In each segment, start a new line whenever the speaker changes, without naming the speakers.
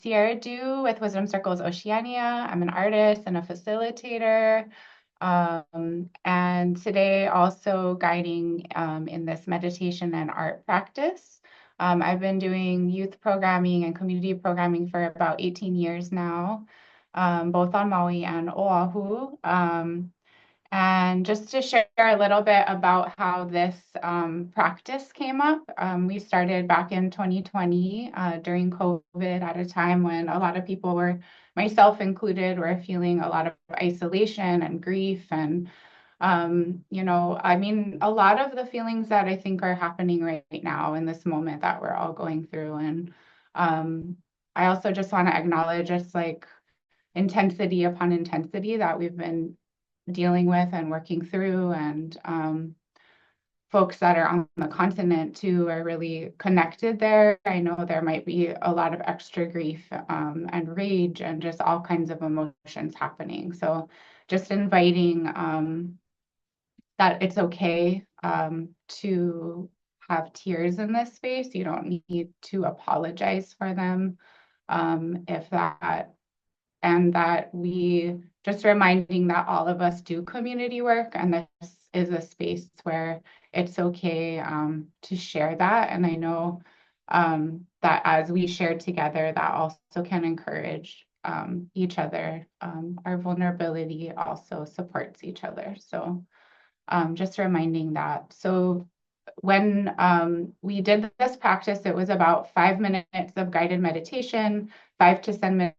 Sierra Du with Wisdom Circles Oceania. I'm an artist and a facilitator. And today also guiding in this meditation and art practice. I've been doing youth programming and community programming for about 18 years now, both on Maui and Oahu. And just to share a little bit about how this practice came up, we started back in 2020 during COVID at a time when a lot of people were, myself included, were feeling a lot of isolation and grief. And, I mean, a lot of the feelings that I think are happening right now in this moment that we're all going through. And I also just want to acknowledge just like intensity upon intensity that we've been dealing with and working through. And folks that are on the continent too are really connected there. I know there might be a lot of extra grief and rage and just all kinds of emotions happening. So just inviting that it's okay to have tears in this space. You don't need to apologize for them if that and that we just reminding that all of us do community work and this is a space where it's okay to share that. And I know that as we share together, that also can encourage each other. Our vulnerability also supports each other. So just reminding that. So when we did this practice, it was about 5 minutes of guided meditation, 5 to 7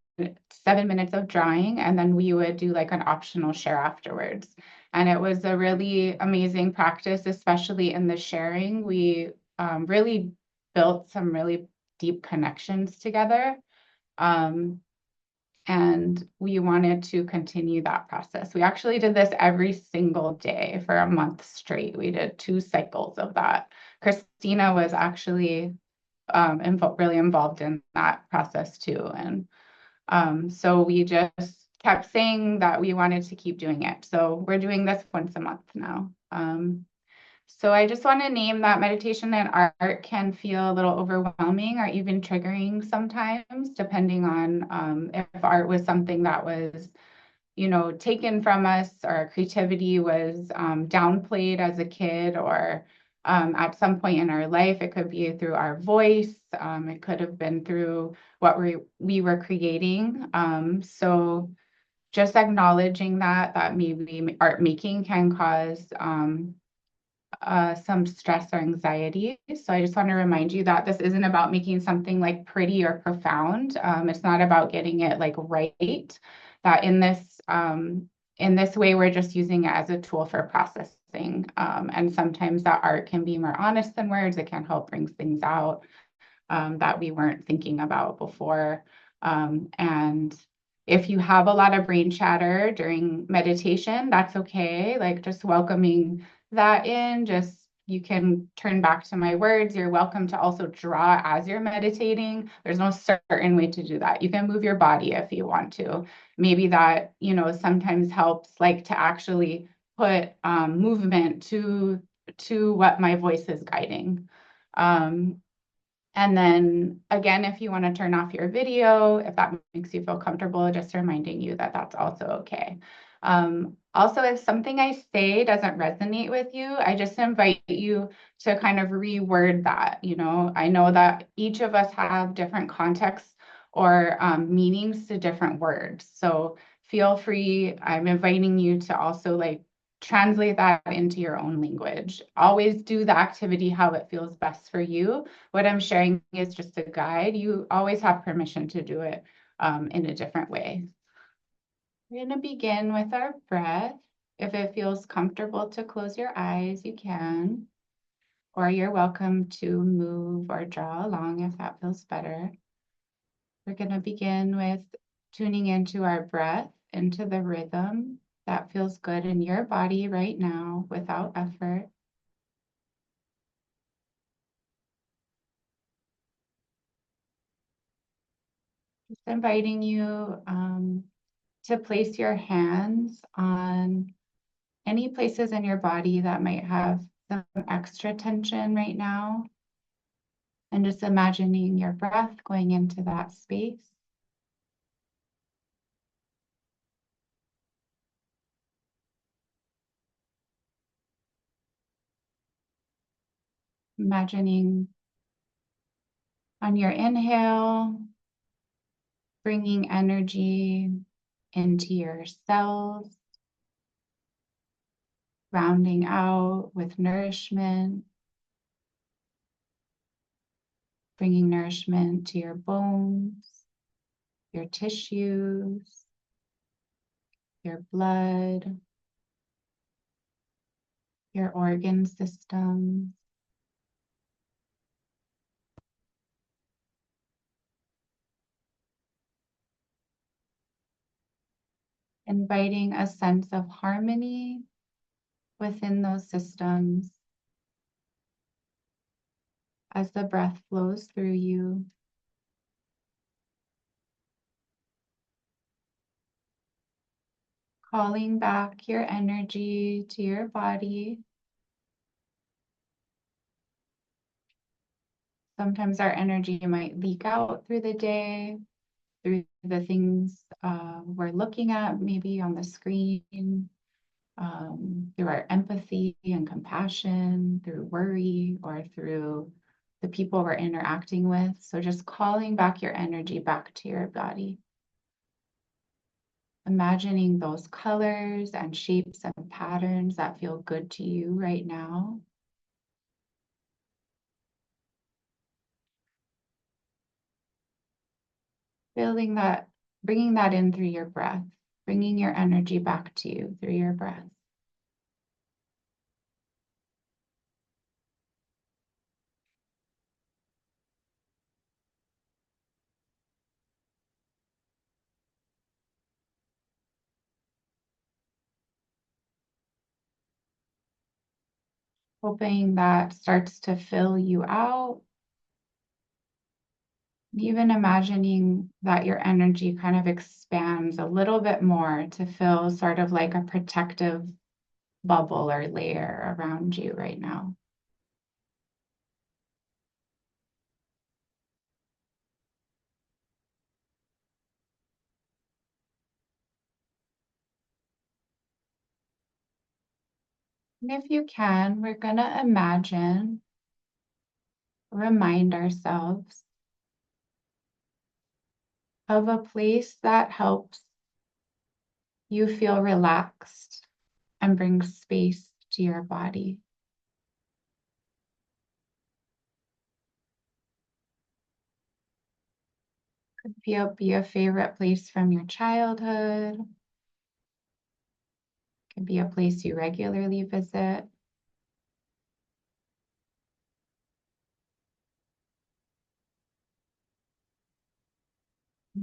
minutes of drawing, and then we would do like an optional share afterwards. And it was a really amazing practice, especially in the sharing. We really built some really deep connections together. And we wanted to continue that process. We actually did this every single day for a month straight. We did 2 cycles of that. Christina was actually really involved in that process too. And so we just kept saying that we wanted to keep doing it. So we're doing this once a month now. So I just want to name that meditation and art can feel a little overwhelming or even triggering sometimes, depending on if art was something that was, taken from us or our creativity was downplayed as a kid or at some point in our life. It could be through our voice. It could have been through what we were creating. So just acknowledging that maybe art making can cause some stress or anxiety. So I just want to remind you that this isn't about making something like pretty or profound. It's not about getting it like right. That in this way, we're just using it as a tool for processing. And sometimes that art can be more honest than words. It can help bring things out that we weren't thinking about before. And if you have a lot of brain chatter during meditation, that's okay. Like just welcoming that in, just you can turn back to my words. You're welcome to also draw as you're meditating. There's no certain way to do that. You can move your body if you want to. Maybe that, sometimes helps like to actually put movement to what my voice is guiding. And then again, if you want to turn off your video, if that makes you feel comfortable, just reminding you that that's also okay. Also, if something I say doesn't resonate with you, I just invite you to kind of reword that. I know that each of us have different contexts or meanings to different words. So feel free. I'm inviting you to also like translate that into your own language. Always do the activity how it feels best for you. What I'm sharing is just a guide. You always have permission to do it in a different way. We're going to begin with our breath. If it feels comfortable to close your eyes, you can, or you're welcome to move or draw along if that feels better. We're going to begin with tuning into our breath, into the rhythm that feels good in your body right now without effort. Just inviting you to place your hands on any places in your body that might have some extra tension right now. And just imagining your breath going into that space. Imagining on your inhale, bringing energy into your cells, rounding out with nourishment, bringing nourishment to your bones, your tissues, your blood, your organ systems. Inviting a sense of harmony within those systems as the breath flows through you. Calling back your energy to your body. Sometimes our energy might leak out through the day, through the things we're looking at, maybe on the screen, through our empathy and compassion, through worry, or through the people we're interacting with. So just calling back your energy back to your body. Imagining those colors and shapes and patterns that feel good to you right now. Feeling that, bringing that in through your breath, bringing your energy back to you through your breath. Hoping that starts to fill you out. Even imagining that your energy kind of expands a little bit more to feel sort of like a protective bubble or layer around you right now. And if you can, we're going to imagine, remind ourselves of a place that helps you feel relaxed and brings space to your body. Could be a favorite place from your childhood. Could be a place you regularly visit.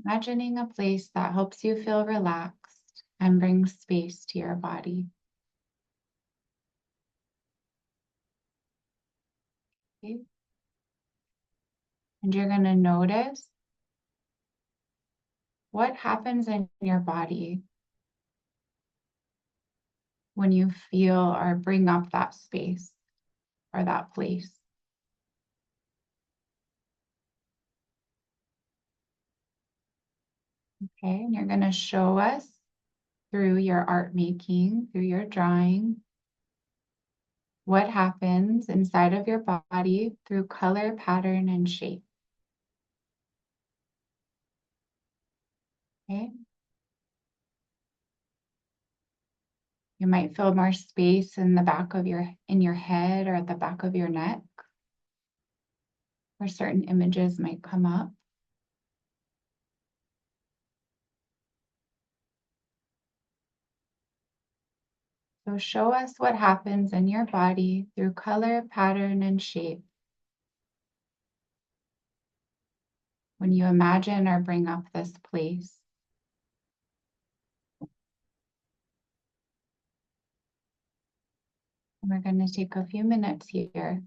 Imagining a place that helps you feel relaxed and brings space to your body. Okay. And you're going to notice what happens in your body when you feel or bring up that space or that place. Okay, and you're going to show us through your art making, through your drawing, what happens inside of your body through color, pattern, and shape. Okay. You might feel more space in the back of in your head or at the back of your neck, where certain images might come up. So show us what happens in your body through color, pattern, and shape when you imagine or bring up this place. And we're going to take a few minutes here.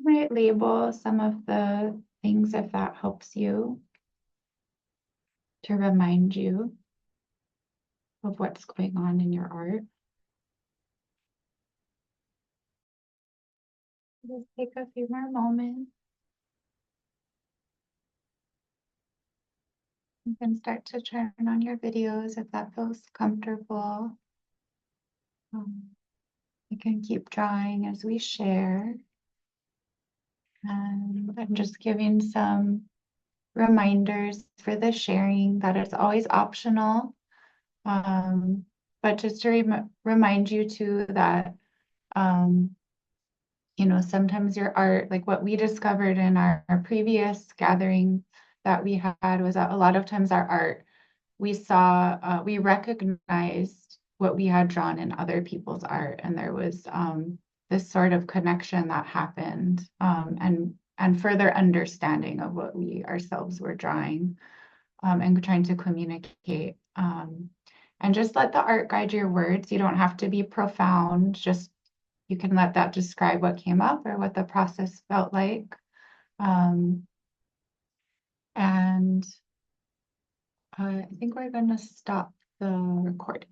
might label some of the things if that helps you to remind you of what's going on in your art. Just take a few more moments. You can start to turn on your videos if that feels comfortable. You can keep drawing as we share. And I'm just giving some reminders for the sharing that it's always optional. But just to remind you too that, sometimes your art, like what we discovered in our previous gathering that we had, was that a lot of times our art, we recognized what we had drawn in other people's art, and there was this sort of connection that happened, and further understanding of what we ourselves were drawing, and trying to communicate. And just let the art guide your words. You don't have to be profound, just you can let that describe what came up or what the process felt like. And I think we're going to stop the recording.